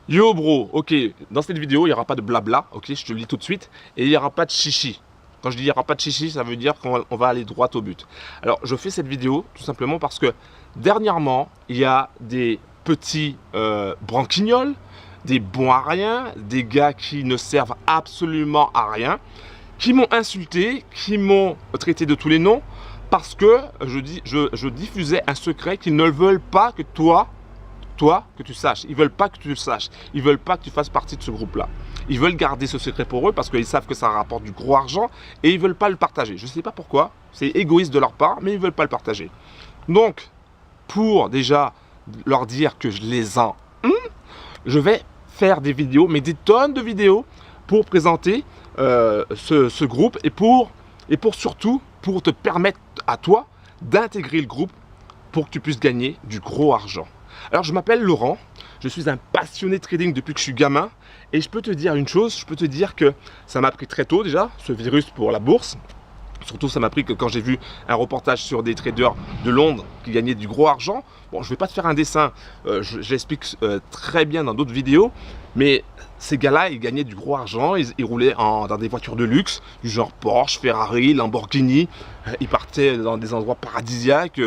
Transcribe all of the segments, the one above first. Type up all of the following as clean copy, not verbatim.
Yo bro, ok, dans cette vidéo, il n'y aura pas de blabla, ok, je te le dis tout de suite, et il n'y aura pas de chichi. Quand je dis il n'y aura pas de chichi, ça veut dire qu'on va aller droit au but. Alors, je fais cette vidéo tout simplement parce que dernièrement, il y a des petits branquignoles, des bons à rien, des gars qui ne servent absolument à rien, qui m'ont insulté, qui m'ont traité de tous les noms, parce que je diffusais un secret qu'ils ne veulent pas que toi, que tu saches. Ils veulent pas que tu le saches. Ils veulent pas que tu fasses partie de ce groupe-là. Ils veulent garder ce secret pour eux parce qu'ils savent que ça rapporte du gros argent et ils veulent pas le partager. Je sais pas pourquoi. C'est égoïste de leur part, mais ils veulent pas le partager. Donc, pour déjà leur dire que je les en... je vais faire des vidéos, mais des tonnes de vidéos pour présenter ce groupe et pour surtout pour te permettre à toi d'intégrer le groupe pour que tu puisses gagner du gros argent. Alors je m'appelle Laurent, je suis un passionné de trading depuis que je suis gamin et je peux te dire une chose, je peux te dire que ça m'a pris très tôt déjà, ce virus pour la bourse. Surtout ça m'a pris que quand j'ai vu un reportage sur des traders de Londres qui gagnaient du gros argent. Bon, je ne vais pas te faire un dessin, je l'explique très bien dans d'autres vidéos, mais ces gars-là, ils gagnaient du gros argent, ils roulaient dans des voitures de luxe, du genre Porsche, Ferrari, Lamborghini, ils partaient dans des endroits paradisiaques,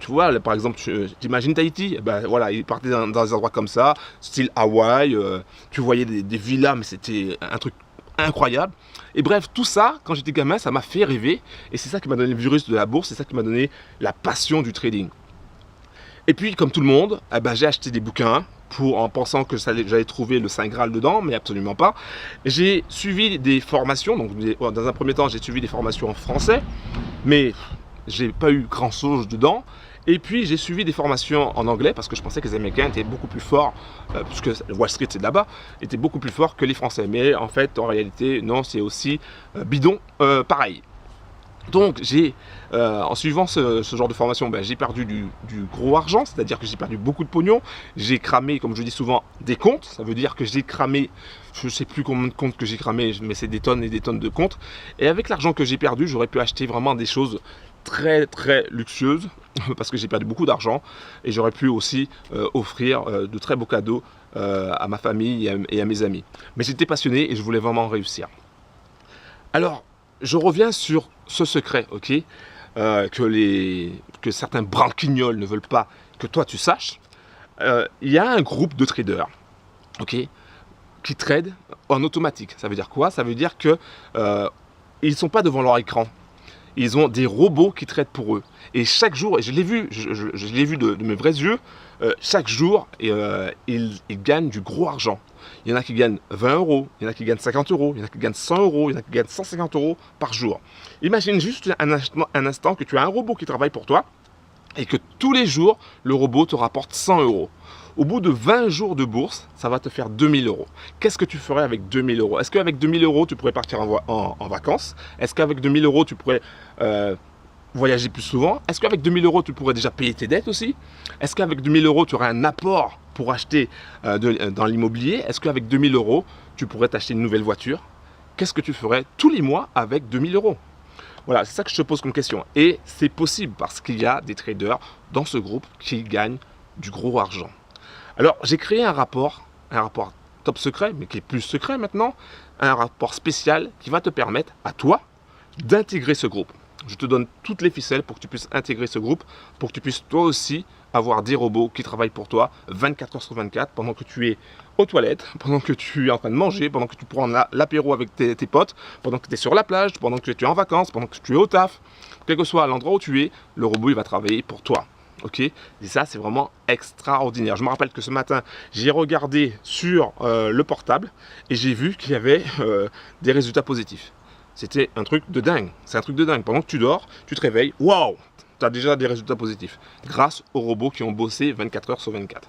tu vois, par exemple, tu imagines Tahiti, ben, voilà, ils partaient dans des endroits comme ça, style Hawaï, tu voyais des villas, mais c'était un truc incroyable. Et bref, tout ça, quand j'étais gamin, ça m'a fait rêver. Et c'est ça qui m'a donné le virus de la bourse, c'est ça qui m'a donné la passion du trading. Et puis, comme tout le monde, eh ben, j'ai acheté des bouquins en pensant que j'allais trouver le Saint Graal dedans, mais absolument pas. J'ai suivi des formations, donc dans un premier temps, j'ai suivi des formations en français, mais j'ai pas eu grand chose dedans. Et puis j'ai suivi des formations en anglais parce que je pensais que les Américains étaient beaucoup plus forts, puisque Wall Street c'est de là-bas, étaient beaucoup plus forts que les Français. Mais en fait, en réalité, non, c'est aussi bidon pareil. Donc en suivant ce genre de formation, ben, j'ai perdu du gros argent, c'est-à-dire que j'ai perdu beaucoup de pognon. J'ai cramé, comme je dis souvent, des comptes. Ça veut dire que j'ai cramé, je ne sais plus combien de comptes que j'ai cramé, mais c'est des tonnes et des tonnes de comptes. Et avec l'argent que j'ai perdu, j'aurais pu acheter vraiment des choses très luxueuses parce que j'ai perdu beaucoup d'argent et j'aurais pu aussi offrir de très beaux cadeaux à ma famille et à mes amis. Mais j'étais passionné et je voulais vraiment réussir. Alors, je reviens sur ce secret, ok, que certains branquignoles ne veulent pas que toi tu saches. Il y a un groupe de traders, ok, qui tradent en automatique. Ça veut dire quoi? Ça veut dire que ils ne sont pas devant leur écran. Ils ont des robots qui traitent pour eux. Et chaque jour, et je l'ai vu, je l'ai vu de mes vrais yeux, chaque jour, ils gagnent du gros argent. Il y en a qui gagnent 20 euros, il y en a qui gagnent 50 euros, il y en a qui gagnent 100 euros, il y en a qui gagnent 150 euros par jour. Imagine juste un instant que tu as un robot qui travaille pour toi et que tous les jours, le robot te rapporte 100 euros. Au bout de 20 jours de bourse, ça va te faire 2000 euros. Qu'est-ce que tu ferais avec 2000 euros? Est-ce qu'avec 2000 euros, tu pourrais partir en vacances? Est-ce qu'avec 2000 euros, tu pourrais voyager plus souvent? Est-ce qu'avec 2000 euros, tu pourrais déjà payer tes dettes aussi? Est-ce qu'avec 2000 euros, tu aurais un apport pour acheter dans l'immobilier? Est-ce qu'avec 2000 euros, tu pourrais t'acheter une nouvelle voiture? Qu'est-ce que tu ferais tous les mois avec 2000 euros? Voilà, c'est ça que je te pose comme question. Et c'est possible parce qu'il y a des traders dans ce groupe qui gagnent du gros argent. Alors, j'ai créé un rapport top secret, mais qui est plus secret maintenant, un rapport spécial qui va te permettre à toi d'intégrer ce groupe. Je te donne toutes les ficelles pour que tu puisses intégrer ce groupe, pour que tu puisses toi aussi avoir des robots qui travaillent pour toi 24 heures sur 24, pendant que tu es aux toilettes, pendant que tu es en train de manger, pendant que tu prends l'apéro avec tes potes, pendant que tu es sur la plage, pendant que tu es en vacances, pendant que tu es au taf, quel que soit l'endroit où tu es, le robot il va travailler pour toi. Ok, et ça c'est vraiment extraordinaire. Je me rappelle que ce matin j'ai regardé sur le portable et j'ai vu qu'il y avait des résultats positifs. C'était un truc de dingue, c'est un truc de dingue. Pendant que tu dors, tu te réveilles, waouh, tu as déjà des résultats positifs grâce aux robots qui ont bossé 24 heures sur 24.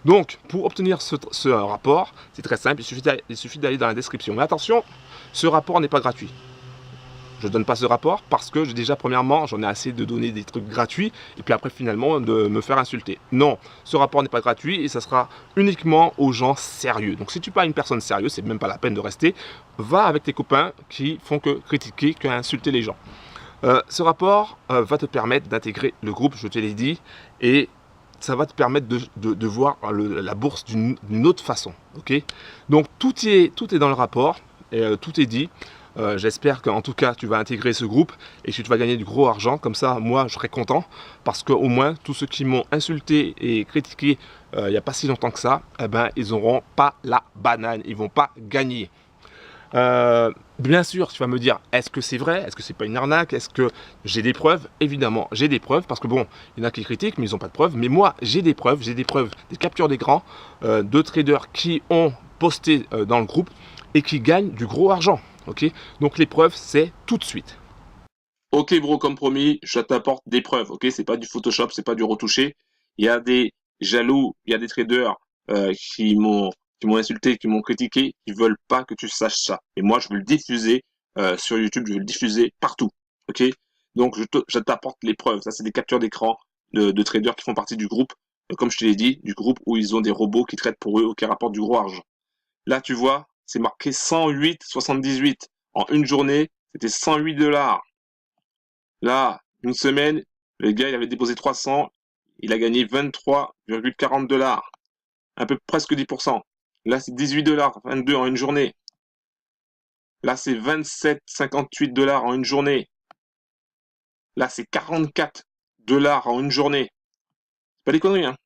Donc pour obtenir ce rapport, c'est très simple, il suffit d'aller dans la description. Mais attention, ce rapport n'est pas gratuit. Je ne donne pas ce rapport parce que déjà premièrement j'en ai assez de donner des trucs gratuits et puis après finalement de me faire insulter. Non, ce rapport n'est pas gratuit et ça sera uniquement aux gens sérieux. Donc si tu n'es pas une personne sérieuse, c'est même pas la peine de rester, va avec tes copains qui font que critiquer, que insulter les gens. Ce rapport va te permettre d'intégrer le groupe, je te l'ai dit, et ça va te permettre de voir la bourse d'une autre façon. Ok, donc tout est dans le rapport et tout est dit. J'espère qu'en tout cas tu vas intégrer ce groupe et que tu vas gagner du gros argent. Comme ça, moi je serai content parce qu'au moins tous ceux qui m'ont insulté et critiqué il n'y a pas si longtemps que ça, eh ben, ils n'auront pas la banane, ils vont pas gagner. Bien sûr, tu vas me dire, est-ce que c'est vrai? Est-ce que c'est pas une arnaque? Est-ce que j'ai des preuves? Évidemment, j'ai des preuves parce que bon, il y en a qui critiquent, mais ils n'ont pas de preuves. Mais moi, j'ai des preuves, des captures d'écran de traders qui ont posté dans le groupe et qui gagnent du gros argent. Ok, donc les preuves, c'est tout de suite. Ok, bro, comme promis, je t'apporte des preuves. Ok, c'est pas du Photoshop, c'est pas du retouché. Il y a des jaloux, il y a des traders qui m'ont insulté, qui m'ont critiqué, qui veulent pas que tu saches ça. Et moi, je veux le diffuser sur YouTube, je veux le diffuser partout. Ok, donc je t'apporte les preuves. Ça, c'est des captures d'écran de traders qui font partie du groupe. Comme je te l'ai dit, du groupe où ils ont des robots qui traitent pour eux ou qui rapportent du gros argent. Là, tu vois, c'est marqué 108,78. En une journée, c'était 108 $. Là, une semaine, le gars, il avait déposé 300, il a gagné 23,40 $. Un peu presque 10%. Là, c'est 18 $, 22 en une journée. Là, c'est 27,58 $ en une journée. Là, c'est 44 $ en une journée. C'est pas des conneries, hein.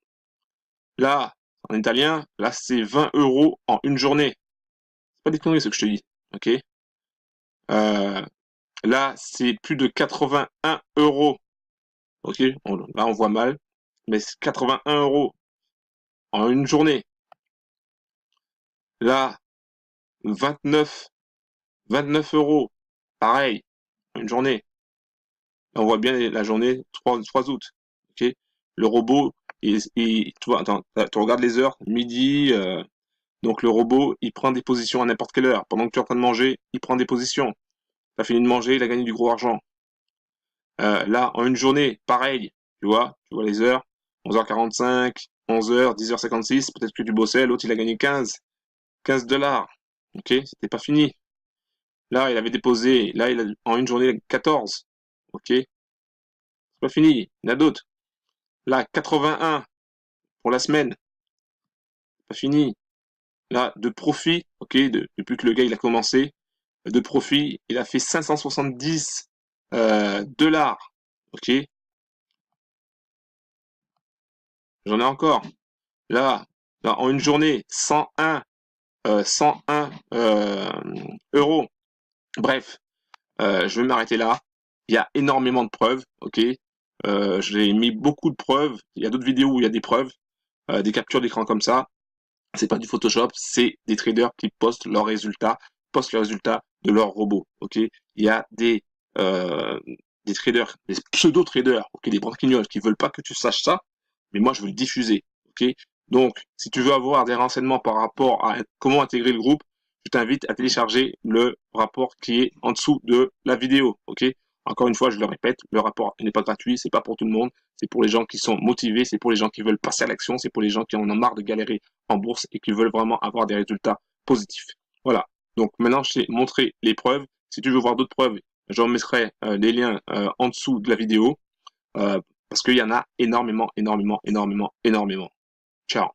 Là, en italien, là, c'est 20 € en une journée. C'est pas des conneries, ce que je te dis. Ok? Là, c'est plus de 81 €. Ok? Là, on voit mal. Mais c'est 81 € en une journée. Là, 29 €. Pareil, une journée. Là, on voit bien la journée 3 août. Ok? Le robot, tu vois, attends, tu regardes les heures, midi. Donc le robot, il prend des positions à n'importe quelle heure. Pendant que tu es en train de manger, il prend des positions. Tu as fini de manger, il a gagné du gros argent. Là, en une journée, pareil. Tu vois les heures. 11h45, 11h, 10h56. Peut-être que tu bossais, l'autre, il a gagné 15 $. Ok? C'était pas fini. Là, il avait déposé, là, il a, en une journée, 14. Ok? C'est pas fini. Il y en a d'autres. Là, 81 pour la semaine. Pas fini. Là, de profit, ok, depuis que le gars, il a commencé, de profit, il a fait 570 $. Ok? J'en ai encore. Là, en une journée, 101 euros. Bref, je vais m'arrêter là. Il y a énormément de preuves, ok. J'ai mis beaucoup de preuves. Il y a d'autres vidéos où il y a des preuves, des captures d'écran comme ça. C'est pas du Photoshop, c'est des traders qui postent leurs résultats de leurs robots, ok. Il y a des traders, des pseudo-traders, ok, des branquignoles qui veulent pas que tu saches ça, mais moi je veux le diffuser, ok. Donc, si tu veux avoir des renseignements par rapport à comment intégrer le groupe, je t'invite à télécharger le rapport qui est en dessous de la vidéo, ok. Encore une fois, je le répète, le rapport n'est pas gratuit, c'est pas pour tout le monde, c'est pour les gens qui sont motivés, c'est pour les gens qui veulent passer à l'action, c'est pour les gens qui en ont marre de galérer en bourse et qui veulent vraiment avoir des résultats positifs. Voilà. Donc maintenant, je t'ai montré les preuves. Si tu veux voir d'autres preuves, j'en mettrai les liens en dessous de la vidéo parce qu'il y en a énormément, énormément, énormément, énormément. Ciao.